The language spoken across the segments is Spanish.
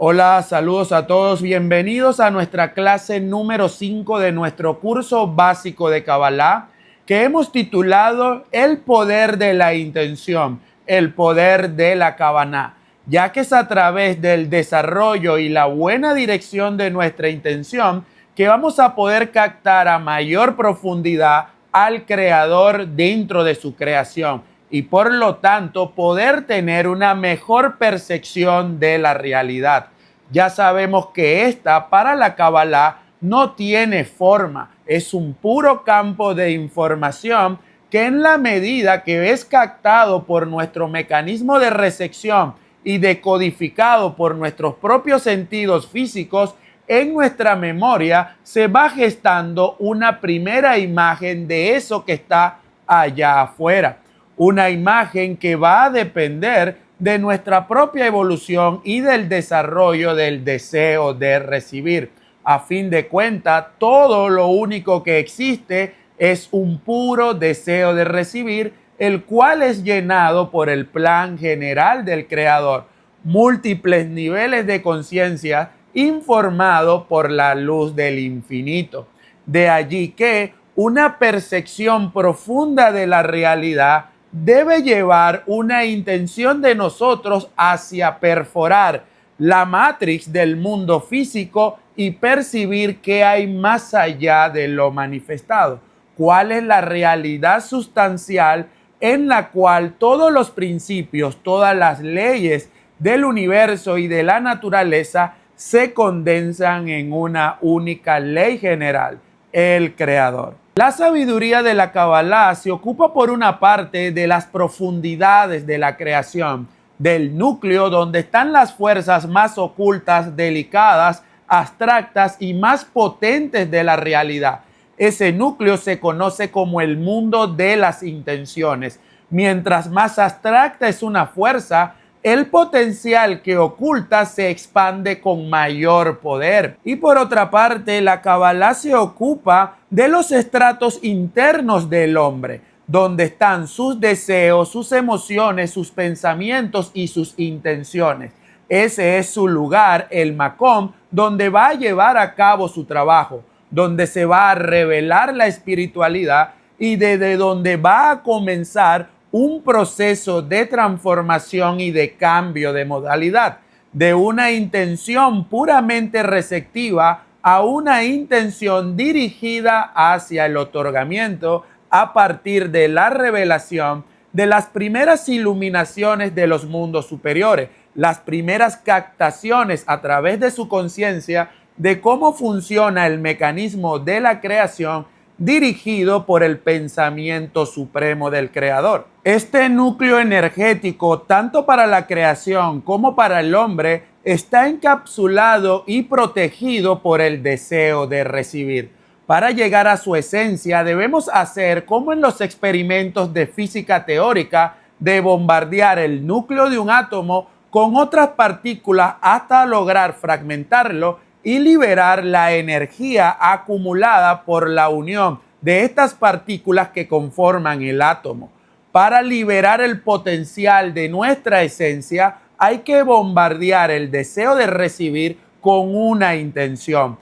Hola, saludos a todos. Bienvenidos a nuestra clase número 5 de nuestro curso básico de Kabbalah, que hemos titulado El poder de la intención, el poder de la Kavanah, ya que es a través del desarrollo y la buena dirección de nuestra intención que vamos a poder captar a mayor profundidad al Creador dentro de su creación y por lo tanto poder tener una mejor percepción de la realidad. Ya sabemos que esta para la Kabbalah no tiene forma, es un puro campo de información que en la medida que es captado por nuestro mecanismo de recepción y decodificado por nuestros propios sentidos físicos, en nuestra memoria se va gestando una primera imagen de eso que está allá afuera. Una imagen que va a depender de nuestra propia evolución y del desarrollo del deseo de recibir. A fin de cuentas, todo lo único que existe es un puro deseo de recibir, el cual es llenado por el plan general del Creador, múltiples niveles de conciencia informado por la luz del infinito. De allí que una percepción profunda de la realidad debe llevar una intención de nosotros hacia perforar la matrix del mundo físico y percibir qué hay más allá de lo manifestado. ¿Cuál es la realidad sustancial en la cual todos los principios, todas las leyes del universo y de la naturaleza se condensan en una única ley general, el Creador? La sabiduría de la Kabbalah se ocupa por una parte de las profundidades de la creación, del núcleo donde están las fuerzas más ocultas, delicadas, abstractas y más potentes de la realidad. Ese núcleo se conoce como el mundo de las intenciones. Mientras más abstracta es una fuerza, el potencial que oculta se expande con mayor poder. Y por otra parte, la Kabbalah se ocupa de los estratos internos del hombre, donde están sus deseos, sus emociones, sus pensamientos y sus intenciones. Ese es su lugar, el Makom, donde va a llevar a cabo su trabajo, donde se va a revelar la espiritualidad y desde donde va a comenzar un proceso de transformación y de cambio de modalidad, de una intención puramente receptiva a una intención dirigida hacia el otorgamiento a partir de la revelación de las primeras iluminaciones de los mundos superiores, las primeras captaciones a través de su conciencia de cómo funciona el mecanismo de la creación dirigido por el pensamiento supremo del Creador. Este núcleo energético, tanto para la creación como para el hombre, está encapsulado y protegido por el deseo de recibir. Para llegar a su esencia debemos hacer como en los experimentos de física teórica, de bombardear el núcleo de un átomo con otras partículas hasta lograr fragmentarlo y liberar la energía acumulada por la unión de estas partículas que conforman el átomo. Para liberar el potencial de nuestra esencia, hay que bombardear el deseo de recibir con una intención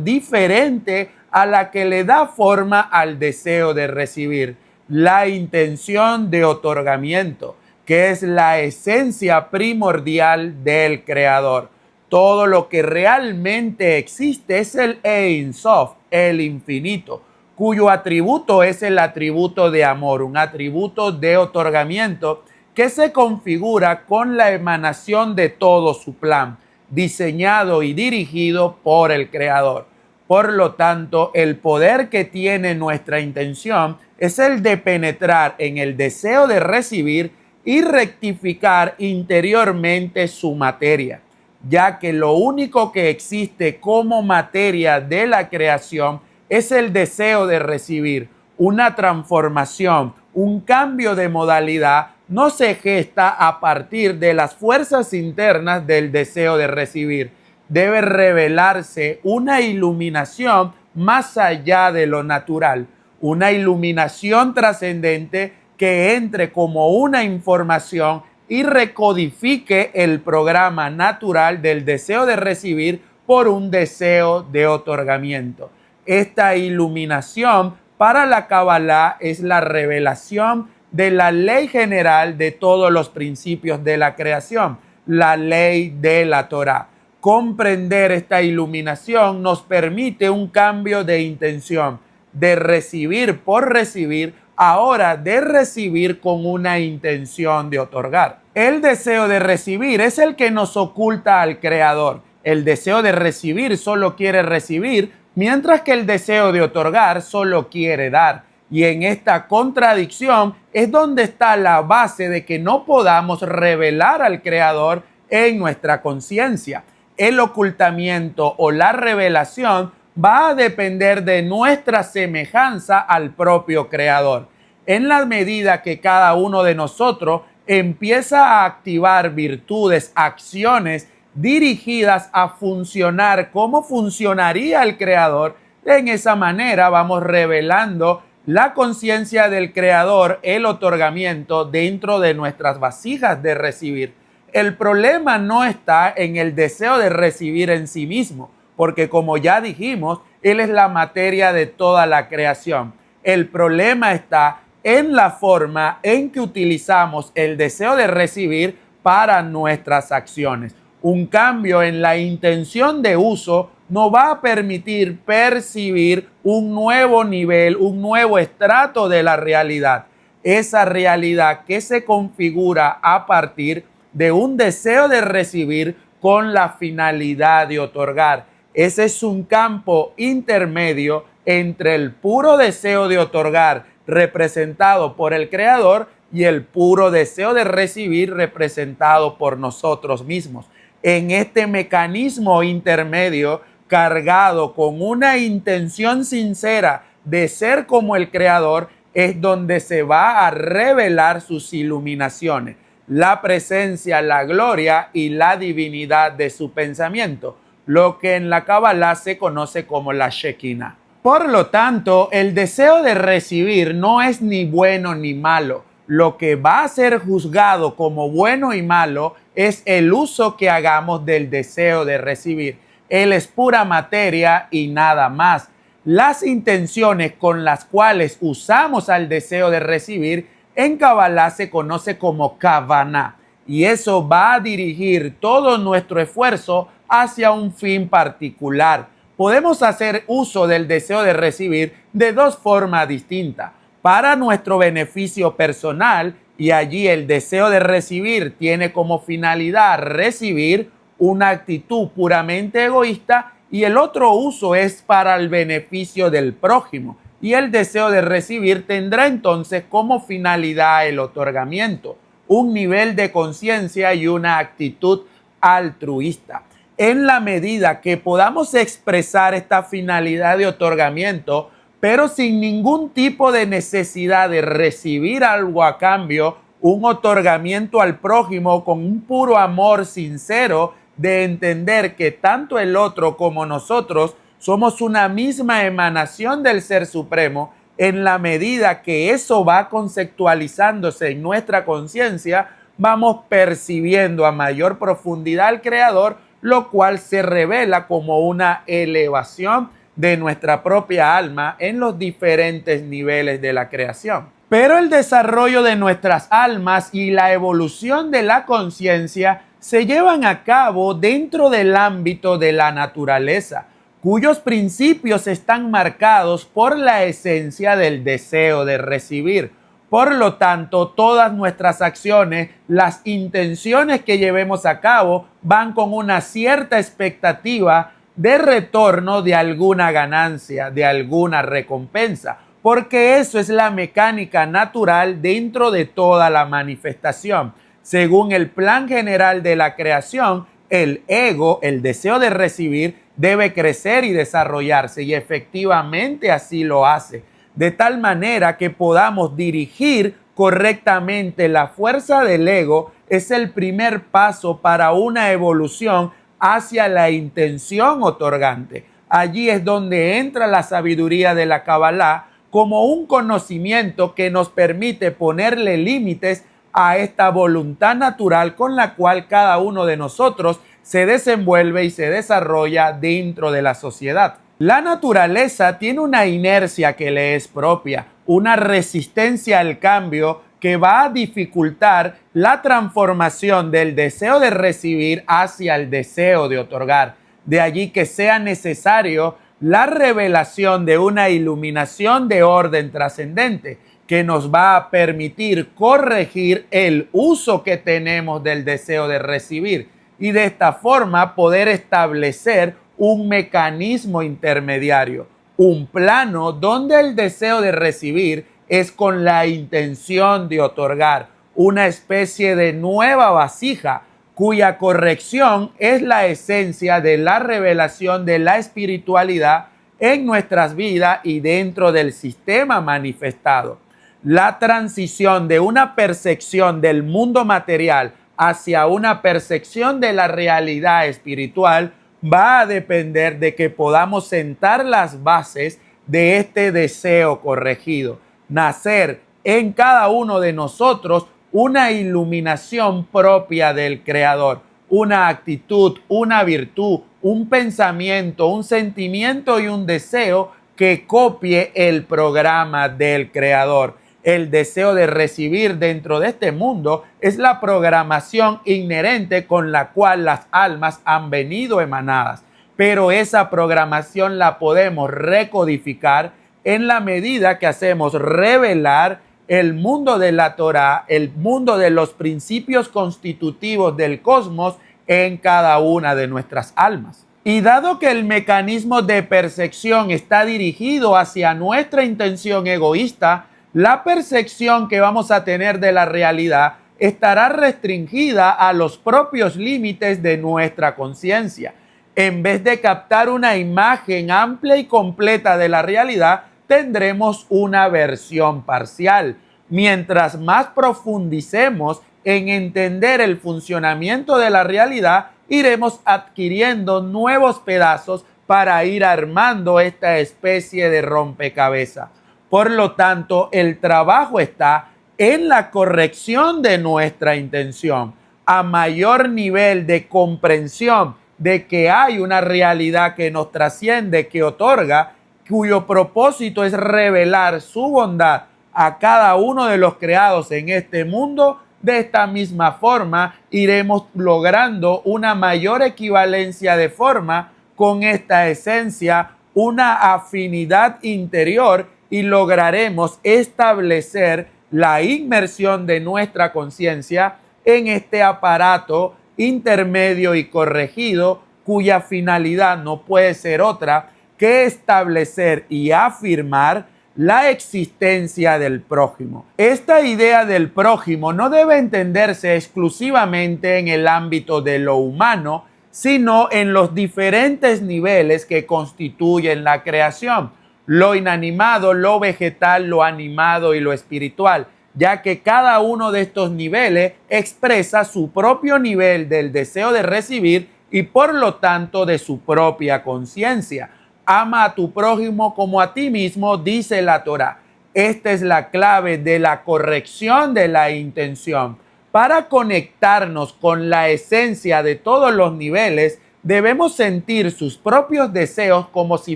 diferente a la que le da forma al deseo de recibir, la intención de otorgamiento, que es la esencia primordial del Creador. Todo lo que realmente existe es el Ein Sof, el infinito, cuyo atributo es el atributo de amor, un atributo de otorgamiento que se configura con la emanación de todo su plan, diseñado y dirigido por el Creador. Por lo tanto, el poder que tiene nuestra intención es el de penetrar en el deseo de recibir y rectificar interiormente su materia, ya que lo único que existe como materia de la creación es el deseo de recibir. Una transformación, un cambio de modalidad no se gesta a partir de las fuerzas internas del deseo de recibir. Debe revelarse una iluminación más allá de lo natural, una iluminación trascendente que entre como una información y recodifique el programa natural del deseo de recibir por un deseo de otorgamiento. Esta iluminación para la Kabbalah es la revelación de la ley general de todos los principios de la creación, la ley de la Torah. Comprender esta iluminación nos permite un cambio de intención, de recibir por recibir, ahora de recibir con una intención de otorgar. El deseo de recibir es el que nos oculta al Creador. El deseo de recibir solo quiere recibir, mientras que el deseo de otorgar solo quiere dar. Y en esta contradicción es donde está la base de que no podamos revelar al Creador en nuestra conciencia. El ocultamiento o la revelación va a depender de nuestra semejanza al propio Creador. En la medida que cada uno de nosotros empieza a activar virtudes, acciones dirigidas a funcionar como funcionaría el Creador, en esa manera vamos revelando la conciencia del Creador, el otorgamiento dentro de nuestras vasijas de recibir. El problema no está en el deseo de recibir en sí mismo, porque como ya dijimos, Él es la materia de toda la creación. El problema está en la forma en que utilizamos el deseo de recibir para nuestras acciones. Un cambio en la intención de uso nos va a permitir percibir un nuevo nivel, un nuevo estrato de la realidad. Esa realidad que se configura a partir de un deseo de recibir con la finalidad de otorgar. Ese es un campo intermedio entre el puro deseo de otorgar representado por el Creador y el puro deseo de recibir representado por nosotros mismos. En este mecanismo intermedio, cargado con una intención sincera de ser como el Creador, es donde se va a revelar sus iluminaciones, la presencia, la gloria y la divinidad de su pensamiento, lo que en la Kabbalah se conoce como la Shekinah. Por lo tanto, el deseo de recibir no es ni bueno ni malo. Lo que va a ser juzgado como bueno y malo es el uso que hagamos del deseo de recibir. Él es pura materia y nada más. Las intenciones con las cuales usamos al deseo de recibir en Kabbalah se conoce como Kavanah, y eso va a dirigir todo nuestro esfuerzo hacia un fin particular. Podemos hacer uso del deseo de recibir de dos formas distintas. Para nuestro beneficio personal, y allí el deseo de recibir tiene como finalidad recibir una actitud puramente egoísta, y el otro uso es para el beneficio del prójimo. Y el deseo de recibir tendrá entonces como finalidad el otorgamiento, un nivel de conciencia y una actitud altruista. En la medida que podamos expresar esta finalidad de otorgamiento, pero sin ningún tipo de necesidad de recibir algo a cambio, un otorgamiento al prójimo con un puro amor sincero de entender que tanto el otro como nosotros somos una misma emanación del Ser Supremo. En la medida que eso va conceptualizándose en nuestra conciencia, vamos percibiendo a mayor profundidad al Creador, lo cual se revela como una elevación de nuestra propia alma en los diferentes niveles de la creación. Pero el desarrollo de nuestras almas y la evolución de la conciencia se llevan a cabo dentro del ámbito de la naturaleza, cuyos principios están marcados por la esencia del deseo de recibir. Por lo tanto, todas nuestras acciones, las intenciones que llevemos a cabo, van con una cierta expectativa de retorno de alguna ganancia, de alguna recompensa, porque eso es la mecánica natural dentro de toda la manifestación. Según el plan general de la creación, el ego, el deseo de recibir, debe crecer y desarrollarse, y efectivamente así lo hace, de tal manera que podamos dirigir correctamente la fuerza del ego. Es el primer paso para una evolución hacia la intención otorgante. Allí es donde entra la sabiduría de la Kabbalah como un conocimiento que nos permite ponerle límites a esta voluntad natural con la cual cada uno de nosotros se desenvuelve y se desarrolla dentro de la sociedad. La naturaleza tiene una inercia que le es propia, una resistencia al cambio que va a dificultar la transformación del deseo de recibir hacia el deseo de otorgar. De allí que sea necesario la revelación de una iluminación de orden trascendente que nos va a permitir corregir el uso que tenemos del deseo de recibir y de esta forma poder establecer un mecanismo intermediario, un plano donde el deseo de recibir es con la intención de otorgar, una especie de nueva vasija cuya corrección es la esencia de la revelación de la espiritualidad en nuestras vidas y dentro del sistema manifestado. La transición de una percepción del mundo material hacia una percepción de la realidad espiritual va a depender de que podamos sentar las bases de este deseo corregido, nacer en cada uno de nosotros una iluminación propia del Creador, una actitud, una virtud, un pensamiento, un sentimiento y un deseo que copie el programa del Creador. El deseo de recibir dentro de este mundo es la programación inherente con la cual las almas han venido emanadas, pero esa programación la podemos recodificar en la medida que hacemos revelar el mundo de la Torá, el mundo de los principios constitutivos del cosmos en cada una de nuestras almas. Y dado que el mecanismo de percepción está dirigido hacia nuestra intención egoísta, la percepción que vamos a tener de la realidad estará restringida a los propios límites de nuestra conciencia. En vez de captar una imagen amplia y completa de la realidad, tendremos una versión parcial. Mientras más profundicemos en entender el funcionamiento de la realidad, iremos adquiriendo nuevos pedazos para ir armando esta especie de rompecabezas. Por lo tanto, el trabajo está en la corrección de nuestra intención, a mayor nivel de comprensión de que hay una realidad que nos trasciende, que otorga, cuyo propósito es revelar su bondad a cada uno de los creados en este mundo. De esta misma forma iremos logrando una mayor equivalencia de forma con esta esencia, una afinidad interior, y lograremos establecer la inmersión de nuestra conciencia en este aparato intermedio y corregido, cuya finalidad no puede ser otra que establecer y afirmar la existencia del prójimo. Esta idea del prójimo no debe entenderse exclusivamente en el ámbito de lo humano, sino en los diferentes niveles que constituyen la creación: lo inanimado, lo vegetal, lo animado y lo espiritual, ya que cada uno de estos niveles expresa su propio nivel del deseo de recibir y por lo tanto de su propia conciencia. Ama a tu prójimo como a ti mismo, dice la Torá. Esta es la clave de la corrección de la intención. Para conectarnos con la esencia de todos los niveles, debemos sentir sus propios deseos como si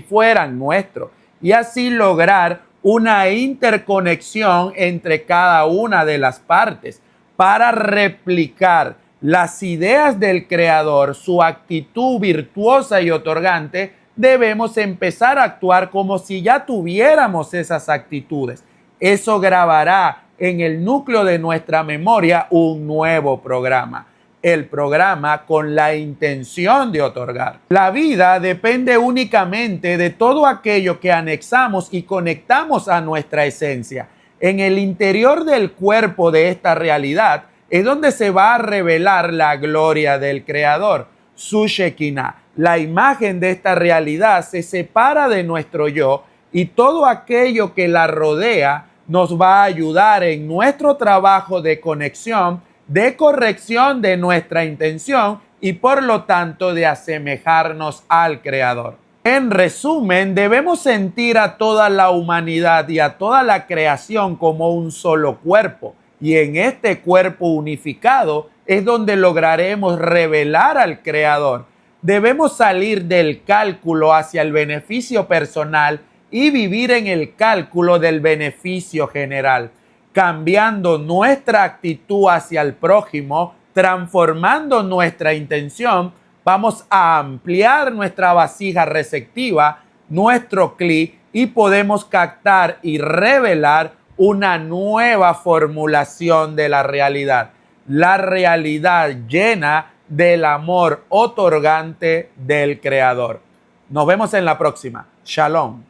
fueran nuestros y así lograr una interconexión entre cada una de las partes. Para replicar las ideas del Creador, su actitud virtuosa y otorgante, debemos empezar a actuar como si ya tuviéramos esas actitudes. Eso grabará en el núcleo de nuestra memoria un nuevo programa, el programa con la intención de otorgar. La vida depende únicamente de todo aquello que anexamos y conectamos a nuestra esencia. En el interior del cuerpo de esta realidad es donde se va a revelar la gloria del Creador, su Shekinah. La imagen de esta realidad se separa de nuestro yo y todo aquello que la rodea nos va a ayudar en nuestro trabajo de conexión, de corrección de nuestra intención y por lo tanto de asemejarnos al Creador. En resumen, debemos sentir a toda la humanidad y a toda la creación como un solo cuerpo. Y en este cuerpo unificado es donde lograremos revelar al Creador. Debemos salir del cálculo hacia el beneficio personal y vivir en el cálculo del beneficio general, cambiando nuestra actitud hacia el prójimo, transformando nuestra intención. Vamos a ampliar nuestra vasija receptiva, nuestro clic, y podemos captar y revelar una nueva formulación de la realidad llena del amor otorgante del Creador. Nos vemos en la próxima. Shalom.